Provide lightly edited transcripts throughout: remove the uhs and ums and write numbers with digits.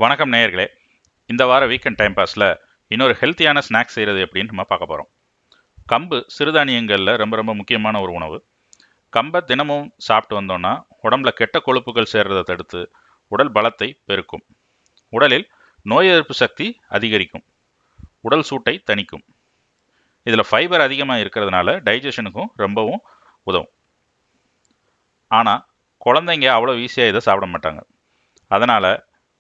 வணக்கம் நேயர்களே. இந்த வார வீக்கெண்ட் டைம் பாஸில் இன்னொரு ஹெல்த்தியான ஸ்நாக்ஸ் செய்கிறது எப்படின்னு நம்ம பார்க்க போகிறோம். கம்பு சிறுதானியங்களில் ரொம்ப ரொம்ப முக்கியமான ஒரு உணவு. கம்பை தினமும் சாப்பிட்டு வந்தோன்னா உடம்புல கெட்ட கொழுப்புகள் சேர்றதை தடுத்து உடல் பலத்தை பெருக்கும். உடலில் நோய் எதிர்ப்பு சக்தி அதிகரிக்கும். உடல் சூட்டை தணிக்கும். இதில் ஃபைபர் அதிகமாக இருக்கிறதுனால டைஜஷனுக்கும் ரொம்பவும் உதவும். ஆனால் குழந்தைங்க அவ்வளோ ஈஸியாக இதை சாப்பிட மாட்டாங்க. அதனால்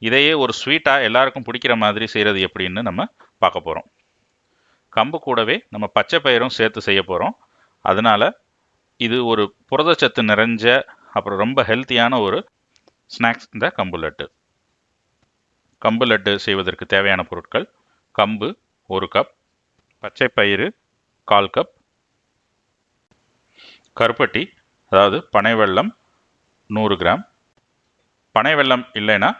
இதையே ஒரு ஸ்வீட்டாக எல்லாருக்கும் பிடிக்கிற மாதிரி செய்கிறது எப்படின்னு நம்ம பார்க்க போகிறோம். கம்பு கூடவே நம்ம பச்சை பயிரும் சேர்த்து செய்ய போகிறோம். அதனால் இது ஒரு புரதச்சத்து நிறைஞ்ச அப்புறம் ரொம்ப ஹெல்த்தியான ஒரு ஸ்நாக்ஸ் இந்த கம்பு லட்டு. கம்பு லட்டு செய்வதற்கு தேவையான பொருட்கள்: கம்பு 1 கப், பச்சை பயிறு 1/4 கப், கருப்பட்டி அதாவது பனை வெல்லம் 100 கிராம். பனை வெல்லம் இல்லைன்னா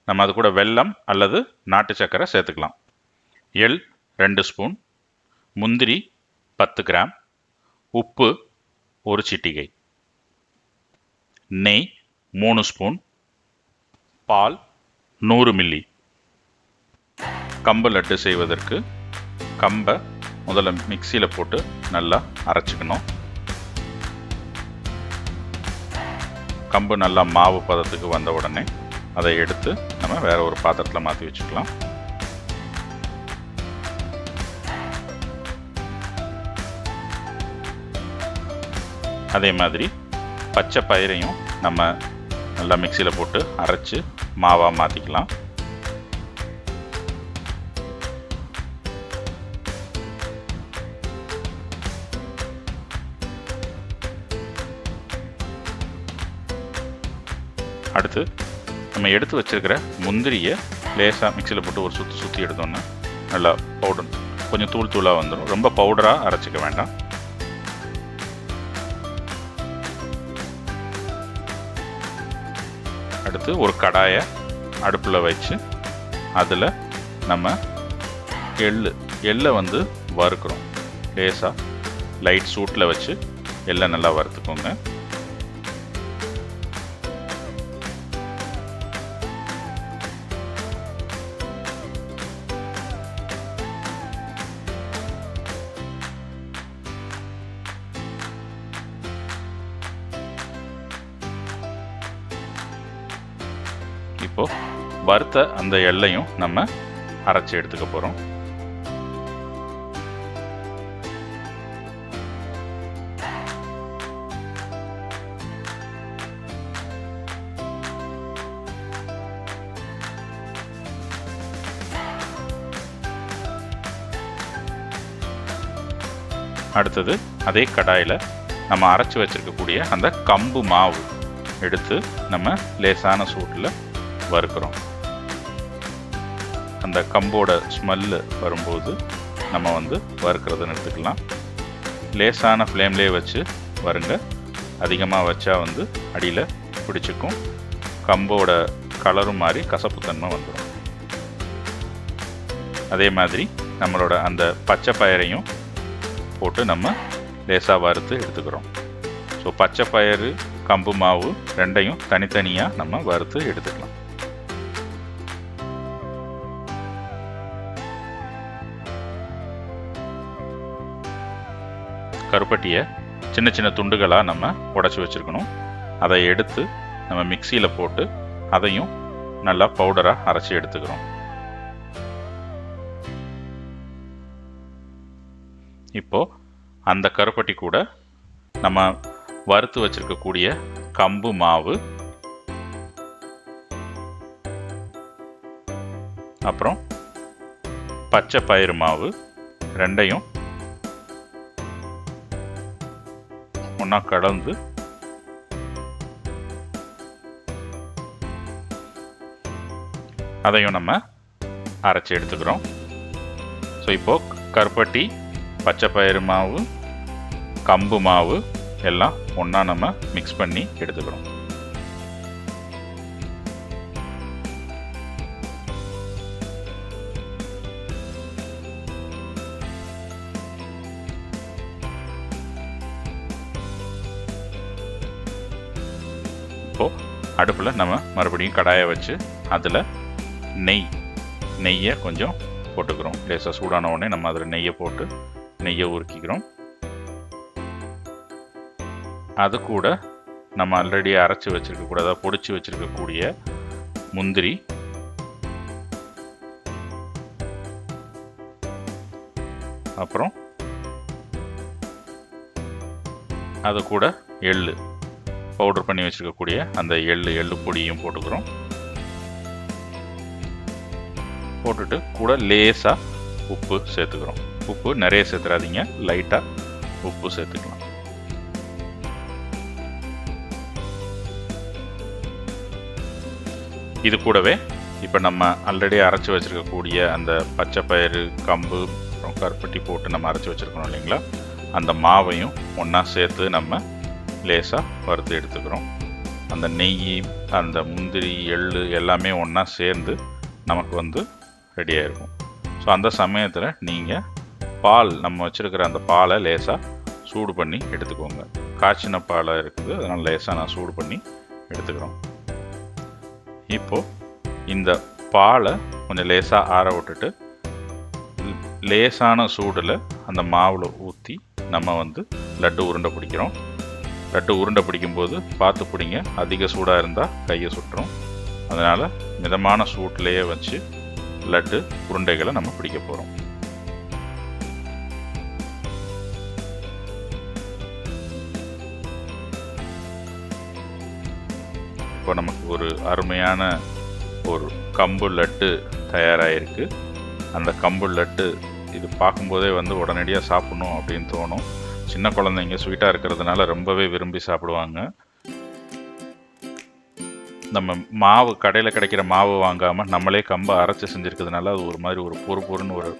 நம்ம அது கூட வெல்லம் அல்லது நாட்டு சர்க்கரை சேர்த்துக்கலாம். எள் 2 ஸ்பூன், முந்திரி 10 கிராம், உப்பு 1 சிட்டிகை, நெய் 3 ஸ்பூன், பால் 100 மில்லி. கம்பு லட்டு செய்வதற்கு கம்பை முதல்ல மிக்சியில் போட்டு நல்லா அரைச்சிக்கணும். கம்பு நல்லா மாவு பதத்துக்கு வந்த உடனே அதை எடுத்து நம்ம வேற ஒரு பாத்திரத்தில் மாற்றி வச்சுக்கலாம். அதே மாதிரி பச்சை பயிரையும் நம்ம நல்லா மிக்சியில் போட்டு அரைச்சி மாவாக மாற்றிக்கலாம். அடுத்து நம்ம எடுத்து வச்சிருக்கிற முந்திரியை லேசாக மிக்சியில் போட்டு ஒரு சுற்றி எடுத்தோன்னா நல்லா பவுடர் கொஞ்சம் தூளாக வந்துடும். ரொம்ப பவுடராக அரைச்சிக்க வேண்டாம். அடுத்து ஒரு அடுப்பில் வச்சு அதில் நம்ம எள்ளை வறுக்கிறோம். லேசாக லைட் சூட்டில் வச்சு எள்ளை நல்லா வறுத்துக்கோங்க. இப்போ வறுத்த அந்த எள்ளையும் நம்ம அரைச்சி எடுத்துக்க போகிறோம். அடுத்தது அதே கடாயில் நம்ம அரைச்சி வச்சிருக்கக்கூடிய அந்த கம்பு மாவு எடுத்து நம்ம லேசான சூட்டில் வறுக்கிறோம். அந்த கம்போட ஸ்மெல்லு வரும்போது நம்ம வறுக்கிறத நிறுத்துக்கலாம். லேசான ஃப்ளேம்லேயே வச்சு வருங்க. அதிகமாக வச்சா அடியில் பிடிச்சிக்கும். கம்போட கலரும் மாறி கசப்புத்தன்மை வந்துடும். அதே மாதிரி நம்மளோட அந்த பச்சை பயிரையும் போட்டு நம்ம லேசாக வறுத்து எடுத்துக்கிறோம். ஸோ பச்சை பயிறு கம்பு மாவு ரெண்டையும் தனித்தனியாக நம்ம வறுத்து எடுத்துக்கலாம். கருப்பட்டியை சின்ன சின்ன துண்டுகளாக நம்ம உடைச்சி வச்சுருக்கணும். அதை எடுத்து நம்ம மிக்சியில் போட்டு அதையும் நல்லா பவுடராக அரைச்சி எடுத்துக்கிறோம். இப்போது அந்த கருப்பட்டி கூட நம்ம வறுத்து வச்சிருக்கக்கூடிய கம்பு மாவு, அப்புறம் பச்சை பயிறு மாவு ரெண்டையும் ஒன்றா கலந்து அதையும் நம்ம அரைச்சி எடுத்துக்கிறோம். ஸோ இப்போது கருப்பட்டி, பச்சை பயிறு மாவு, கம்பு மாவு எல்லாம் ஒன்றா நம்ம மிக்ஸ் பண்ணி எடுத்துக்கிறோம். இப்போது அடுப்பில் நம்ம மறுபடியும் கடாயை வச்சு அதில் நெய்யை கொஞ்சம் போட்டுக்கிறோம். லேசாக சூடான உடனே நம்ம அதில் நெய்யை போட்டு நெய்யை உருக்கிக்கிறோம். அது கூட நம்ம ஆல்ரெடி அரைச்சி வச்சுருக்கக்கூடிய, அதாவது பொடிச்சு வச்சுருக்கக்கூடிய முந்திரி, அப்புறம் அது கூட எள்ளு, பவுடர் பண்ணி வச்சுருக்கக்கூடிய அந்த எள்ளு பொடியும் போட்டுக்கிறோம். போட்டுட்டு கூட லேசாக உப்பு சேர்த்துக்கிறோம். உப்பு நிறைய சேர்த்துறாதீங்க, லைட்டாக உப்பு சேர்த்துக்கலாம். இது கூடவே இப்போ நம்ம ஆல்ரெடி அரைச்சி வச்சுருக்கக்கூடிய அந்த பச்சை பயிறு, கம்பு, அப்புறம் கருப்பட்டி போட்டு நம்ம அரைச்சி வச்சுருக்கோம் இல்லைங்களா, அந்த மாவையும் ஒன்றா சேர்த்து நம்ம லேசாக வறுத்து எடுத்துக்கிறோம். அந்த நெய், அந்த முந்திரி, எள்ளு எல்லாமே ஒன்றா சேர்ந்து நமக்கு வந்து ரெடியாக இருக்கும். ஸோ அந்த சமயத்தில் நீங்கள் பால், நம்ம வச்சுருக்கிற அந்த பாலை லேசாக சூடு பண்ணி எடுத்துக்கோங்க. காய்ச்சின பாலாக இருக்குது, அதனால் லேசாக நான் சூடு பண்ணி எடுத்துக்கிறோம். இப்போது இந்த பாலை கொஞ்சம் லேசாக ஆற விட்டுட்டு லேசான சூடில் அந்த மாவில் ஊற்றி நம்ம வந்து லட்டு உருண்டை பிடிக்கிறோம். லட்டு உருண்டை பிடிக்கும்போது பார்த்து பிடிங்க, அதிக சூடாக இருந்தால் கையை சுட்டுரும். அதனால் மிதமான சூட்லேயே வச்சு லட்டு உருண்டைகளை நம்ம பிடிக்க போகிறோம். இப்போ நமக்கு ஒரு அருமையான ஒரு கம்பு லட்டு தயாராகிருக்கு. அந்த கம்பு லட்டு இது பார்க்கும்போதே வந்து உடனடியாக சாப்பிடணும் அப்படின்னு தோணும். சின்ன குழந்தைங்க ஸ்வீட்டாக இருக்கிறதுனால ரொம்பவே விரும்பி சாப்பிடுவாங்க. நம்ம மாவு, கடையில் கிடைக்கிற மாவு வாங்காமல் நம்மளே கம்பை அரைச்சி செஞ்சுருக்கிறதுனால அது ஒரு மாதிரி ஒரு பொறுன்னு ஒரு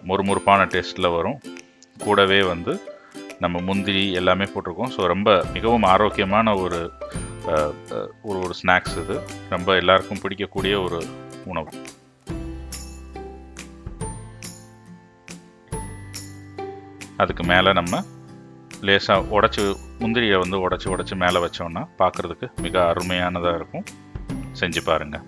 முறுமுறுப்பான டேஸ்ட்டில் வரும். கூடவே வந்து நம்ம முந்திரி எல்லாமே போட்டிருக்கோம். ஸோ ரொம்ப மிகவும் ஆரோக்கியமான ஒரு ஸ்நாக்ஸ் இது. ரொம்ப எல்லாருக்கும் பிடிக்கக்கூடிய ஒரு உணவு. அதுக்கு மேலே நம்ம லேசாக முந்திரியை வந்து உடச்சி மேலே வச்சோன்னா பார்க்குறதுக்கு மிக அருமையானதாக இருக்கும். செஞ்சு பாருங்கள்.